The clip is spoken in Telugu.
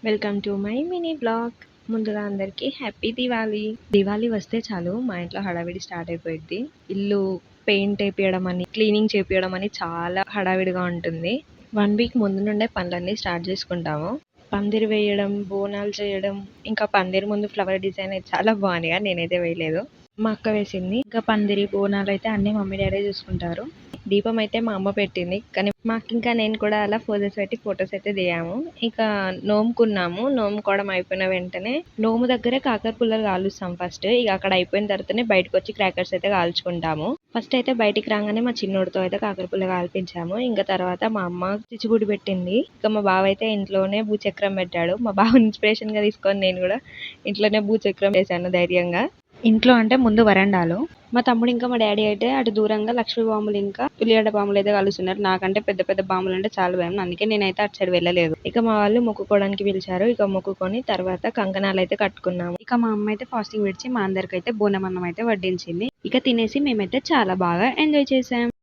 Welcome to my mini blog. ముందుగా అందరికీ హ్యాపీ దివాళీ. దివాళీ వస్తే చాలు మా ఇంట్లో హడావిడి స్టార్ట్ అయిపోయింది. ఇల్లు పెయింట్ వేపియడం అని, క్లీనింగ్ చేపియడం అని చాలా హడావిడిగా ఉంటుంది. 1 వీక్ ముందు నుండే పనులన్నీ స్టార్ట్ చేసుకుంటాము. పందిరి వేయడం, బోనాలు చేయడం, ఇంకా పందిరి ముందు ఫ్లవర్ డిజైన్ అయితే చాలా బాగుంది. నేనైతే వేయలేదు, మా అక్క వేసింది. ఇంకా పందిరి, బోనాలు అయితే అన్ని మమ్మీ డాడీ చూసుకుంటారు. దీపం అయితే మా అమ్మ పెట్టింది, కానీ మాకు ఇంకా నేను కూడా అలా ఫోజెస్ పెట్టి ఫొటోస్ అయితే దిగాము. ఇక నోముకున్నాము. నోముకోవడం అయిపోయిన వెంటనే నోము దగ్గరే కాకర పుల్లలు కాలుస్తాం ఫస్ట్. ఇక అక్కడ అయిపోయిన తర్వాతనే బయటకు వచ్చి క్రాకర్స్ అయితే కాల్చుకుంటాము. ఫస్ట్ అయితే బయటికి రాగానే మా చిన్నోడితో అయితే కాకర పుల్ల కాల్పించాము. ఇంకా తర్వాత మా అమ్మ చిచ్చుబుడి పెట్టింది. ఇక మా బావ అయితే ఇంట్లోనే భూచక్రం పెట్టాడు. మా బావ ఇన్స్పిరేషన్ గా తీసుకొని నేను కూడా ఇంట్లోనే భూచక్రం వేసాను ధైర్యంగా. ఇంట్లో అంటే ముందు వరండాలో. మా తమ్ముడు ఇంకా మా డాడీ అయితే అటు దూరంగా లక్ష్మీ బాంబులు ఇంకా పులియాడ బాంబులు అయితే కలుస్తున్నారు. నాకంటే పెద్ద పెద్ద బాంబులు అంటే చాలా భయం, అందుకే నేనైతే అటు సైడ్ వెళ్ళలేదు. ఇక మా వాళ్ళు మొక్కుకోవడానికి పిలిచారు. ఇక మొక్కుకొని తర్వాత కంకణాలు అయితే కట్టుకున్నాము. ఇక మా అమ్మ అయితే ఫాస్టింగ్ విడిచి మా అందరికైతే బోనం అన్నం అయితే వడ్డించింది. ఇక తినేసి మేమైతే చాలా బాగా ఎంజాయ్ చేసాం.